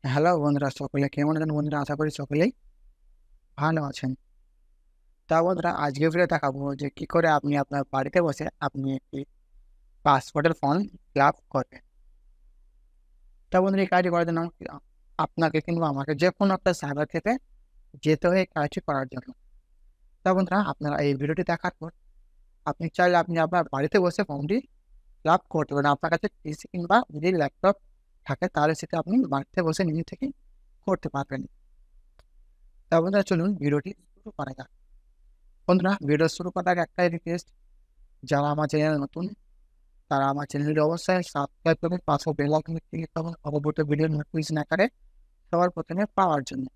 Hello বন্ধুরা, সকলে কেমন আছেন? বন্ধুরা, আশা করি সকলেই ভালো আছেন। তা বন্ধুরা, আজকে ভিডিও দেখাবো যে কি করে আপনি আপনার বাড়িতে বসে আপনি একটি পাসপোর্টের ফর্ম ফিল আপ করবেন। তা বন্ধুরা, এই কাজটি করার জন্য আপনাকে কিংবা আমাকে যে কোনো একটা সাইবার ক্যাফে যেতে হয় এই কাজটি করার জন্য। তা বন্ধুরা, আপনারা এই ভিডিওটি দেখার পর আপনি চাইলে আপনি আপনার বাড়িতে বসে ফর্মটি ফিল আপ করতে পারেন। আপনার কাছে পিসি কিংবা যদি ল্যাপটপ থাকে তাহলে সেটা আপনি বাড়িতে বসে নিজে থেকে করতে পারবেন। তা বন্ধুরা, চলুন ভিডিওটি শুরু করা যাক। বন্ধুরা, ভিডিও শুরু করার আগে একটাই রিকোয়েস্ট, যারা আমার চ্যানেলে নতুন তারা আমার চ্যানেলটি অবশ্যই সাবস্ক্রাইব করবেন, পাশে বেল আইকনে ক্লিক করবেন পরবর্তী ভিডিও নোটিফিকেশন আকারে সবার প্রথমে পাওয়ার জন্য।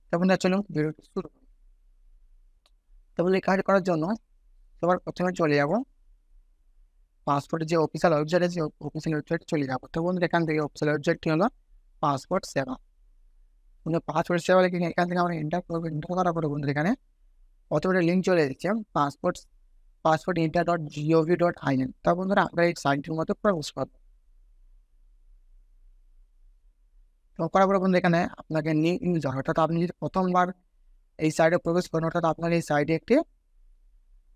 তো বন্ধুরা, চলুন ভিডিওটি শুরু করি। তো বন্ধুরা, এই কাজ করার জন্য সবার প্রথমে চলে যাব পাসপোর্টের যে অফিসিয়াল ওয়েবসাইট আছে, অফিসিয়াল ওয়েবসাইটে চলে যাবো। তো বন্ধুরা, এখান থেকে অফিসিয়াল ওয়েবসাইটটি হলো পাসপোর্ট সেবা। বন্ধুরা, পাসপোর্ট সেবা লিখে এখান থেকে আমরা এন্টার করবো। এন্টার করার পরে বন্ধুরা, এখানে অথবা লিঙ্ক চলে এসেছে passport.india.gov.in। তা বন্ধুরা, আমরা এই সাইটটির মধ্যে প্রবেশ করবো। তো করার পরে বন্ধু, এখানে আপনাকে নিউ ইউজার, অর্থাৎ আপনি যদি প্রথমবার এই সাইটে প্রবেশ করেন, অর্থাৎ আপনার এই সাইটে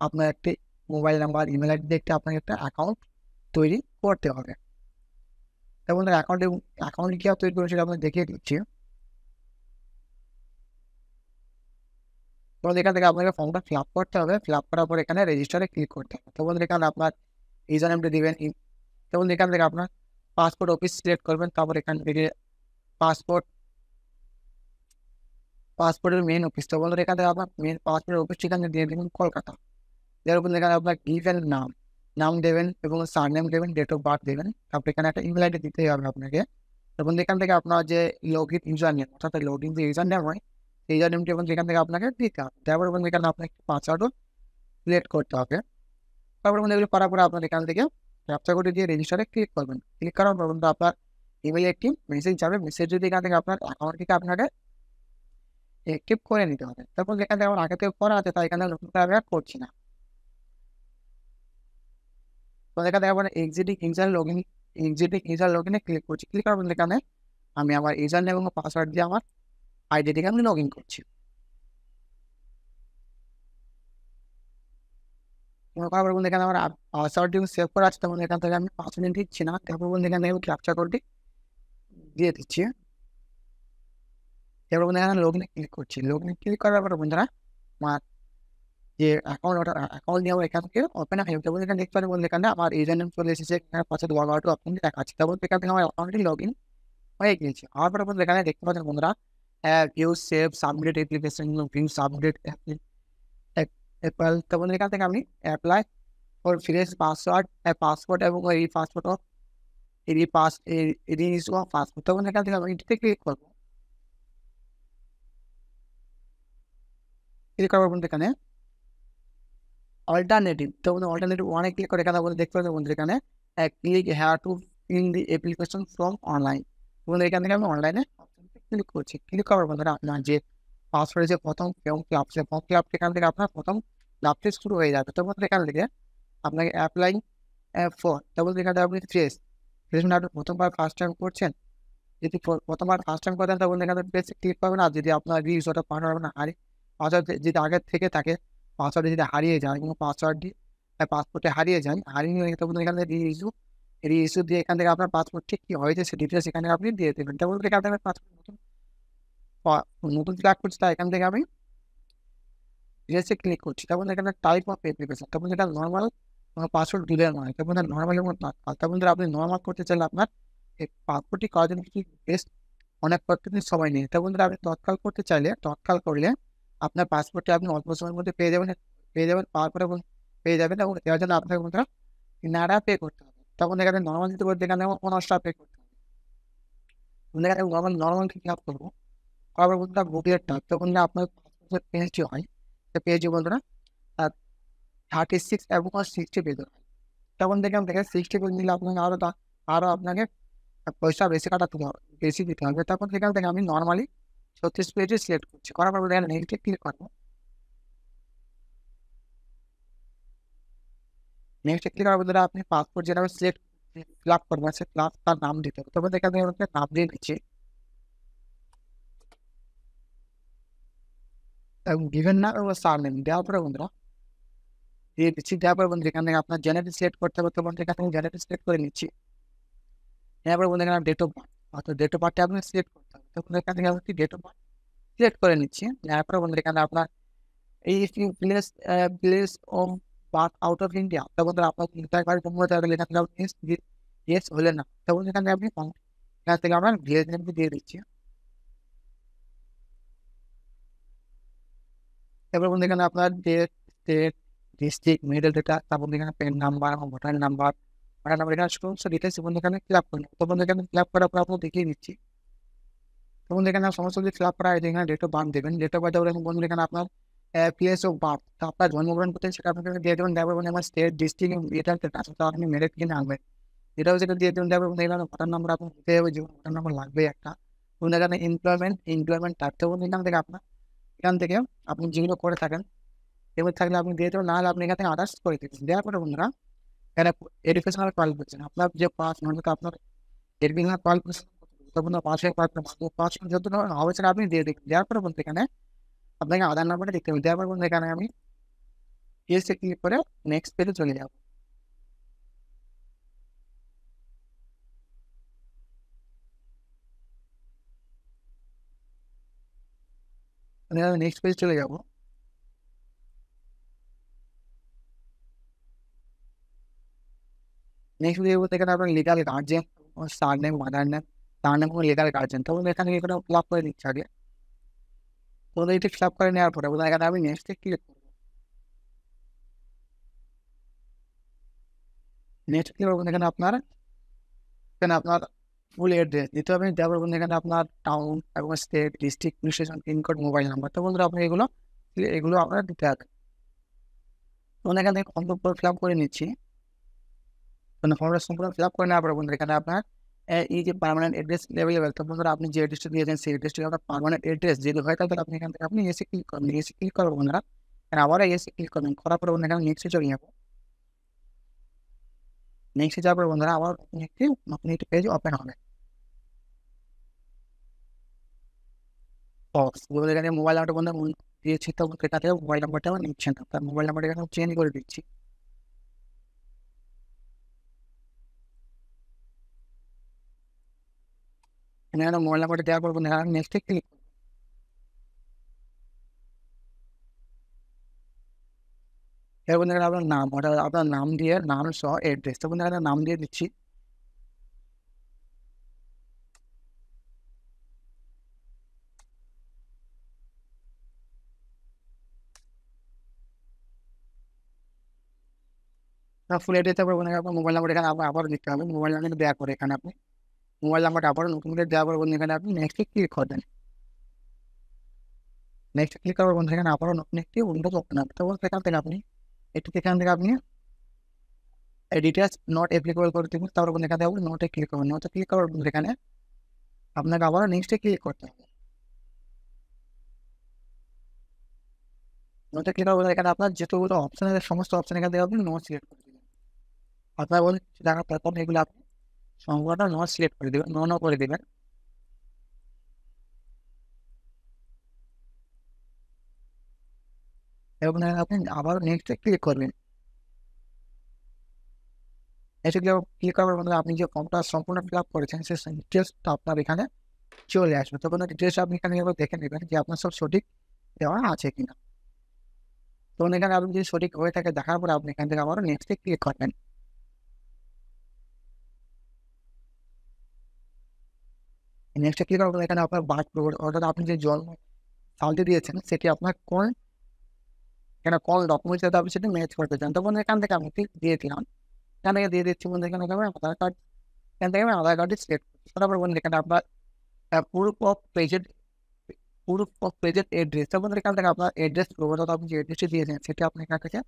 আপনার একটি মোবাইল নাম্বার, ইমেল আইডি দিয়ে আপনাকে একটা অ্যাকাউন্ট তৈরি করতে হবে। তো বন্ধু, অ্যাকাউন্ট কীভাবে তৈরি করবেন সেটা আপনাকে দেখিয়ে দিচ্ছি। তো এখান থেকে আপনাকে ফর্মটা ফিল আপ করতে হবে। ফিল আপ করার পর এখানে রেজিস্টারে ক্লিক করতে হবে। তো বন্ধু, এখানে আপনার ইউজার নেমটা দিবেন। তো বন্ধু, এখান থেকে আপনার পাসপোর্ট অফিস সিলেক্ট করবেন। তারপর এখান থেকে পাসপোর্ট পাসপোর্টের মেন অফিস। তো বন্ধু, এখান থেকে আপনার মেন পাসপোর্টের অফিস ঠিকানা দিয়ে দেবেন কলকাতা। যার উপর এখানে আপনার গিভেন নাম নাম দেবেন এবং সারনেম দেবেন, ডেট অফ বার্থ দেবেন। তারপর এখানে একটা ইমেল আইডি দিতেই হবে আপনাকে। এবং এখান থেকে আপনার যে লগ ইন ইউজার নেম, অর্থাৎ লগ ইন যে ইউজার নেম হয় সেই ইউজার নেমটি এবং এখান থেকে আপনাকে দিতে হবে। তারপর এবং এখানে আপনাকে পাসওয়ার্ডও সিলেক্ট করতে হবে। তারপর এগুলো করার পরে আপনার এখান থেকে ক্যাপচা কোড দিয়ে রেজিস্টারে ক্লিক করবেন। ক্লিক করার পর বন্ধু, আপনার ইমেলে একটি মেসেজ যাবে। মেসেজ যদি এখান থেকে আপনার অ্যাকাউন্ট থেকে আপনাকে অ্যাক্টিভ করে নিতে হবে। তারপর এখান থেকে আমার আগে থেকে করা আছে, তাই এখানে নতুন করে আমি করছি না। তো এখানে আবার এক্সিটিং ইউজার লগ ইনে ক্লিক করছি। ক্লিক করার পর এখানে আমি আমার ইউজার নেম এবং পাসওয়ার্ড দিয়ে আমার আইডিটিকে আমি লগ ইন করছি। করার পর এখানে আমার পাসওয়ার্ডটি সেভ করা আছে, তখন এখান থেকে আমি পাসওয়ার্ড দিচ্ছি না। তারপর এখানে আমি ক্যাপচা কোডটি দিয়ে দিচ্ছি। তারপর এখানে লগ ইনে ক্লিক করছি। লগ ইনে ক্লিক করার পর বন্ধুরা, আমার যে অ্যাকাউন্ট নিয়ে এখান থেকে ওপেন হয়ে যাবে। এখানে দেখতে পারেন বন্ধু, এখানে আমার ইউজার নেম চলে এসেছে, এখানে পাশে লগ আউট অপশন দেখাচ্ছে। তারপর এখান থেকে আমার অ্যাকাউন্টটি লগ ইন হয়ে গিয়েছে। হওয়ার পরে বন্ধু, এখানে দেখতে পাচ্ছেন বন্ধুরা, view save submit application, view submit Apple. তখন এখান থেকে আমি অ্যাপ্লাই ফর ফ্রেশ পাসপোর্ট এবং এই passport of renew of passport. তখন এখান থেকে আমি এটিতে ক্লিক করবো। ক্লিক করার পর এখানে অল্টারনেটিভ, তখন অল্টারনেটিভ ওয়ানে ক্লিক করে এখানে বলে দেখতে পাচ্ছেন বন্ধু, এখানে click here to fill the application from online. এবং এখান থেকে আমি অনলাইনে ক্লিক করছি। ক্লিক করার বন্ধুরা, আপনার যে পাসওয়ার্ডের যে প্রথম ফর্ম ফিল আপ, সেই ফর্ম ফিল আপ এখান থেকে আপনার প্রথম লাভটি শুরু হয়ে যাবে। তখন এখান থেকে আপনাকে অ্যাপ্লাই ফর, তারপর এখানে আপনি ফ্রেশ মানে আপনি প্রথমবার ফার্স্ট টাইম করছেন। যদি প্রথমবার ফার্স্ট টাইম করেন তখন এখানে ফ্রেশে ক্লিক করবেন। আর যদি আপনার রিউজ ওটা পাঠাবেন না পাসওয়ার্ড যদি আগের থেকে থাকে, পাসওয়ার্ড যদি হারিয়ে যায় এবং পাসওয়ার্ডটি পাসপোর্টে হারিয়ে যায়, হারিয়ে গেলে তখন এখানে রিইস্যু দিয়ে এখান থেকে আপনার পাসপোর্টটি কি হয়েছে সে ডিটেলস এখানে আপনি দিয়ে দেবেন। তারপর এখান থেকে পাসপোর্ট নতুন ফিল করছি, তাই এখান থেকে আমি ডিটেলসে ক্লিক করছি। তারপর এখানে টাইপ অফ অ্যাপ্লিকেশন, তখন এটা নর্মাল পাসওয়ার্ড দিলে নয়, তখন নর্মাল এবং তৎকাল। তখন আপনি নর্মাল করতে চাইলে আপনার এই পাসপোর্টটি করার জন্য কিছু বেস্ট অনেক পদ্ধতি সময় নেই। তখন আপনি তৎকাল করতে চাইলে তৎকাল করলে আপনার পাসপোর্টটি আপনি অল্প সময়ের মধ্যে পেয়ে যাবেন পাওয়ার পরে পেয়ে যাবেন। এবং এর জন্য আপনাকে বন্ধুরা নাড়া পে করতে হবে। তখন এখানে নর্মাল দিতে বলতে এখানে 50 টাকা পে করতে হবে। এখানে নর্মাল কি আপ করবো, করার বন্ধুরা বুকের টাইপ, তখন আপনার পাসপোর্টের পেজটি হয় সে পেজটি বন্ধুরা 36 এবং 60 পেজ হয়। তখন দেখে 60 পেজ নিলে আপনাকে আরো আপনাকে পয়সা বেশি দিতে হবে। তখন সেখান থেকে আমি নর্মালি 36 পেজে সিলেক্ট করছি। করার পর এখানে নেক্সটে ক্লিক করবো। নেক্সট ক্লিক করার পর আপনি পাসপোর্ট যেটা সিলেক্ট ফিল আপ করবেন, সে তার নাম দিতে হবে। তখন এখান থেকে নাম দিয়ে দিচ্ছি। এবং গিভেন নাম এবং সার নেম দেওয়ার পরে বন্ধুরা দিয়ে দিচ্ছি। দেওয়ার পরে বন্ধু এখান থেকে আপনার জেনারেট সিলেক্ট করতে হবে, তো বন্ধু এখান থেকে জেনারেট সিলেক্ট করে নিচ্ছি। এরপরে বন্ধু এখানে ডেট অফ বার্থ, অর্থাৎ ডেট অফ বার্থটা আপনি সিলেক্ট করতে হবে, তো বন্ধু এখান থেকে আমি ডেট অফ বার্থ সিলেক্ট করে নিচ্ছি। এরপরে বন্ধু এখানে আপনার এই place place of birth out of India, তো বন্ধু আপনার একবার জন্ম তাহলে এখান থেকে আপনি ইয়েস হলে না, তো বন্ধু এখানে আপনি এখান থেকে আমরা ভিলেজ নেম দিয়ে দিচ্ছি। এবার বন্ধু এখানে আপনার date, state, district, middle data, তারপর এখানে পেন নাম্বার, ভোটার নাম্বার, এখানে সমস্ত ডিটেলস বন্ধু এখানে ফিল আপ করুন। তো বন্ধু এখানে ফিল আপ করার পর আপনার দেখিয়ে দিচ্ছি। তো বন্ধু এখানে সমস্ত কিছু ফিল আপ করা হয়েছে, এখানে ডেট অফ বার্থ দেবেন। ডেট অফ বার্থ দেবেন বন্ধু এখানে আপনার প্লেস অফ বার্থ, তো আপনার জন্মগ্রহণ করতে সেটা আপনাকে দিয়ে দেবেন। তারপর বন্ধু আমার স্টেট, ডিস্ট্রিক্ট, এটা তো আপনি মেরেট কিনে আনবেন, এটাও সেটা দিয়ে দেবেন। তারপর বন্ধু এখানে ভোটার নাম্বার আপনার দিতে হবে, যে ভোটার নাম্বার লাগবে একটা। বন্ধু এখানে এমপ্লয়মেন্ট টাইপ, তো বন্ধু এখান থেকে আপনার এখান থেকে আপনি যেগুলো করে থাকেন এবার থাকলে আপনি দিয়ে দেবেন, নাহলে আপনি এখান থেকে আদার্স করে দেবেন। দেওয়ার পরে বন্ধুরা এখানে এডুকেশনাল কোয়ালিফিকেশন আপনার যে পাস, মানে তো আপনার এডুকেশনাল কোয়ালিফিকেশন তখন পাশে পাস যত হবে সেটা আপনি দিয়ে দেবেন। দেওয়ার পরে বলতে এখানে আপনাকে আধার নাম্বারটা দেখতে হবে। দেওয়ার পর বলতে এখানে আমি ইয়েসে ক্লিক করে নেক্সট পেজে চলে যাব। নেক্সট পেজে চলে যাব। নেক্সট পেজে বলতে এখানে আপনার লিগাল গার্জিয়ান, সার নেম, মাদার নেম, তার নাম লিগাল গার্জিয়ান, তখন এখানে এখানে ফিল আপ করে দিচ্ছে আগে। তো এটা ফিল আপ করে নেওয়ার পরে বলতে এখানে আমি নেক্সটে ক্লিক করবো। নেক্সট ক্লিক করবো এখানে আপনার ফুল এড্রেস দিতে হবে। তারপর বন্ধু এখানে আপনার টাউন এবং state, district, police station, pin code, mobile number, তো বন্ধুরা আপনি এগুলো এগুলো আপনার দিতে হবে। তো এখান থেকে ফর্ম ফিল আপ করে নিচ্ছি। মানে ফর্মটা সম্পূর্ণ ফিল আপ করে নেওয়ার পরে বন্ধু এখানে আপনার এই যে পার্মানেন্ট অ্যাড্রেস অ্যাভেলেবেল, তো বন্ধুরা আপনি যে অ্যাড্রেসটা দিয়েছেন সেই অ্যাড্রেসটি আপনার পার্মানেন্ট অ্যাড্রেস যদি হয় তাহলে আপনি এখান থেকে আপনি এসে ক্লিক করবেন। এসে ক্লিক করবেন বন্ধুরা, আবার এসে ক্লিক করবেন, করার পরে বন্ধু এখানে নেক্সটে চলে যাবো। নেক্সটে যাওয়ার পরে বন্ধুরা আবার একটি পেজ ওপেন হবে। এখানে মোবাইল নাম্বারটা বন্ধু দিয়েছি, তো সেটা থেকে মোবাইল নাম্বারটা আমার নিচ্ছেন না, তার মোবাইল নাম্বারটা এখানে চেঞ্জ করে দিচ্ছি। এখানে মোবাইল নাম্বারটা দেওয়ার পর বন্ধু এখানে নেক্সটে ক্লিক করবো। এবার বন্ধু এখানে আপনার নাম, ওটা আপনার নাম দিয়ে নাম সহ এড্রেস, তো বন্ধু এখানে নাম দিয়ে দিচ্ছি। ফুল এড্রেস, তারপর বন্ধু আপনার মোবাইল নাম্বার এখানে আবার দিতে হবে। মোবাইল নাম্বার দেওয়ার পরে এখানে আপনি মোবাইল নাম্বারটা আবার নতুন করে দেওয়ার পর বন্ধু এখানে আপনি নেক্সটে ক্লিক করবেন। নেক্সট ক্লিক করার বন্ধু এখানে আবারও নতুন একটি উইন্ডোজ ওপেন হবে, তো বন্ধু এখান থেকে আপনি এখান থেকে আপনি ডিটেলস নট অ্যাপ্লিকেবল করে দেবেন। তারপর বন্ধু এখান থেকে আপনি নোটে ক্লিক করবেন। নোটে ক্লিক করার বন্ধু এখানে আপনাকে আবারও নেক্সটে ক্লিক করতে হবে। নোটে ক্লিক করার এখানে আপনার যতগুলো অপশন আছে সমস্ত অপশন এখান থেকে আপনি নোট সিলেক্ট করে দেবেন। আপনার বলুন কিছু দেখার তারপর এগুলো আপনি সম্পূর্ণ নোট সিলেক্ট করে দেবেন, নো করে দেবেন। এবং আপনি আবার নেক্সটে ক্লিক করবেন। নেক্সট ক্লিক করার মধ্যে আপনি যে ফর্মটা সম্পূর্ণ ফিল আপ করেছেন সেই ডিটেলসটা আপনার এখানে চলে আসবে। তখন ডিটেলস আপনি এখানে একবার দেখে নেবেন যে আপনার সব সঠিক দেওয়া আছে কিনা। তখন এখানে আপনি যদি সঠিক হয়ে থাকে দেখার পরে আপনি এখান থেকে আবার নেক্সটে ক্লিক করবেন। নেক্সটে ক্লিক করার পর এখানে আপনার বার্থ অর্থাৎ আপনি যে জন্ম সালটি দিয়েছেন সেটি আপনার কোন এখানে কোন ডকুমেন্টস সাথে আপনি সেটা ম্যাচ করতে চান, তখন এখান থেকে আমি দিয়ে দিলাম। এখান থেকে দিয়ে দিচ্ছি বন্ধু এখানে আধার কার্ড, এখান থেকে আমি আধার কার্ডটি সিলেক্ট করছি। তারপর বন্ধু এখানে আপনার প্রুফ অফ প্রেজেন্ট এড্রেস, তখন এখান থেকে আপনার অ্যাড্রেস অর্থাৎ আপনি যে অ্যাড্রেসটি দিয়েছেন সেটা আপনি এখান থেকে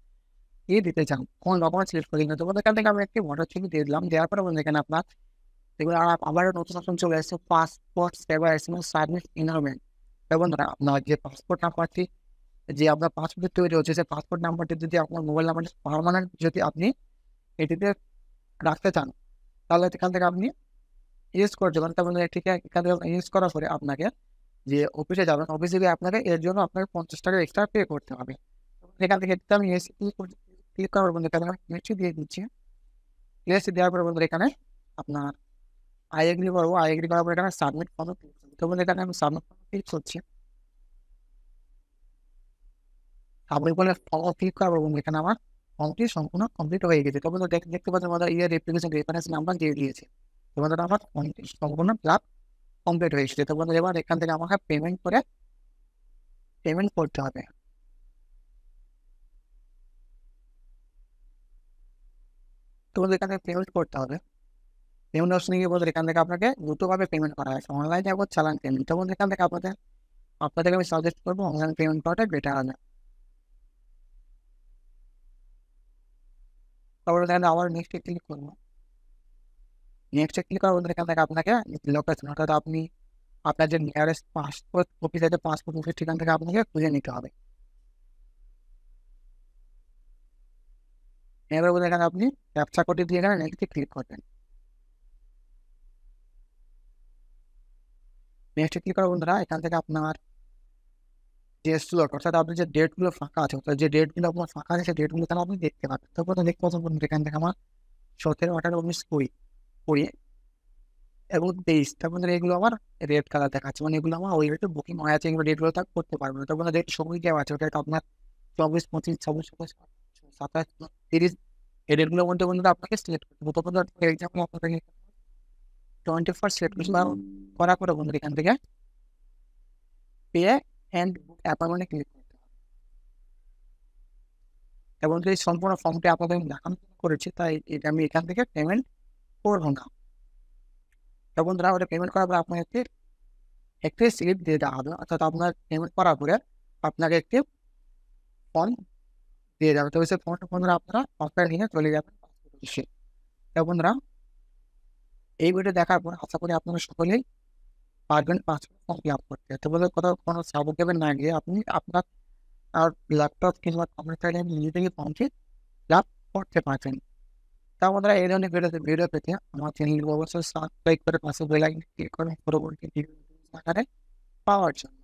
দিতে চান, কোন ডকুমেন্ট সিলেক্ট করে দিন। তখন এখান থেকে আমি একটি ভোটার ছবি দিয়ে দিলাম। দেওয়ার পরে বন্ধু এখানে আপনার এগুলো আবারও নতুন অপশন চলে আসছে, পাসপোর্ট সেবা এসএমএস সার্ভিস ইনরোলমেন্ট। এবং আপনার যে পাসপোর্ট নাম্বারটি যে আপনার পাসপোর্ট তৈরি হচ্ছে সেই পাসপোর্ট নাম্বারটি যদি আপনার মোবাইল নাম্বারটি পার্মানেন্ট যদি আপনি এটিতে রাখতে চান তাহলে এখান থেকে আপনি ইউজ করতে পারেন। তারপরে ঠিক এখান থেকে ইউজ করার পরে আপনাকে যে অফিসে যাবেন, অফিসে গিয়ে আপনাকে এর জন্য আপনাকে 50 টাকা এক্সট্রা পে করতে হবে। এখান থেকে আমি এসে ক্লিক করার বন্ধু এখানে আমি নেক্সট দিয়ে দিচ্ছি। নেক্সট দেওয়ার পরে বন্ধুরা এখানে আপনার আই এগ্রি করবো। আই এগ্রি করার পর এখানে সাবমিট ফর্ম ক্লিক করবো। তো বন্ধু এখানে আমি সাবমিট ফর্ম ক্লিক করছি। সাবমিট করলে ফর্ম ক্লিক করার বন্ধু এখানে আমার ফর্মটি সম্পূর্ণ কমপ্লিট হয়ে গেছে। তো বন্ধু দেখতে পাচ্ছেন আমাদের ইয়ার অ্যাপ্লিকেশন রেফারেন্স নাম্বার দিয়ে দিয়েছে। তো বন্ধুরা আমার ফর্মটি সম্পূর্ণ ফিল কমপ্লিট হয়ে গেছে। তো বন্ধু এবার এখান থেকে আমাকে পেমেন্ট করতে হবে। তো বন্ধু এখান থেকে পেমেন্ট করতে হবে। পেমেন্ট অপশনে গিয়ে বন্ধু এখান থেকে আপনাকে দুটোভাবে পেমেন্ট করা হয়, অনলাইনে এবং চালান পেমেন্ট। তো বন্ধু এখান থেকে আপনাদের আমি সাজেস্ট করবো অনলাইন পেমেন্ট করাটা বেটার হবে। তারপরে এখানে আবার নেক্সটে ক্লিক করবো। নেক্সটে ক্লিক করার বন্ধু এখান থেকে আপনাকে লোকেশন অর্থাৎ আপনি আপনার যে নিয়ারেস্ট পাসপোর্ট অফিস আছে, পাসপোর্ট অফিস ঠিকানা থেকে আপনাকে খুঁজে নিতে হবে। এবার বন্ধু এখানে আপনি ক্যাপচা কোডটি দিয়ে এখানে নেক্সটে ক্লিক করবেন। নেক্সটে ক্লিক করার বন্ধুরা এখান থেকে আপনার যে স্লট অর্থাৎ আপনার যে ডেটগুলো ফাঁকা আছে, অর্থাৎ যে ডেটগুলো আপনার ফাঁকা আছে সেই ডেটগুলো তাহলে আপনি দেখতে পাবেন। তারপর দেখতে পাচ্ছেন বন্ধু এখান থেকে আমার 17, 18, 19, 20 এবং 23 তারপর এগুলো আমার রেড কালার দেখাচ্ছে, মানে এগুলো আমার ওই রেটে বুকিং হয়ে আছে, এগুলো ডেটগুলো তার করতে পারবো না। তারপর ডেট সময় দেওয়া আছে, ওটা আপনার 24, 25, 26, 27, 27, 30 এই ডেটগুলোর মধ্যে বন্ধুরা আপনাকে সিলেক্ট করতে হবে। তখন এক্সাম্পল আপনাকে 21 সিলেক্ট করার পরে বন্ধুরা এখান থেকে পে অ্যান্ড বুক অ্যাপয়েন্টমেন্টে ক্লিক করতে হবে। এবং এই সম্পূর্ণ ফর্মটি আপনাদের আমি দেখানো করেছি, তাই এটা আমি এখান থেকে পেমেন্ট করবো না। তো বন্ধুরা ওটা পেমেন্ট করার পরে আপনাকে একটি স্লিপ দিয়ে দেওয়া হবে, অর্থাৎ আপনার পেমেন্ট করার পরে আপনাকে একটি ফর্ম দিয়ে যাবে। তো সেই ফর্মটা বন্ধুরা আপনারা অফলাইন নিয়ে চলে যাবেন পাসপোর্ট অফিসে। তো বন্ধুরা এই ভিডিও দেখার পর আশা করি আপনারা সকলেই পারবেন পাসপোর্ট ফর্ম ফিল আপ করতে। তো বন্ধুরা কোথাও কোনো সাপোর্ট দেবেন না গিয়ে আপনি আপনার আর ল্যাপটপ কিংবা কম্পিউটার নিজে থেকে ফর্মটি ফিল আপ করতে পারবেন। তা বন্ধুরা এই ধরনের ভিডিও পেতে আমার চ্যানেলটি অবশ্যই সাবস্ক্রাইব করে পাশে বেল আইকন ক্লিক করে পরবর্তী ভিডিও পাওয়ার জন্য।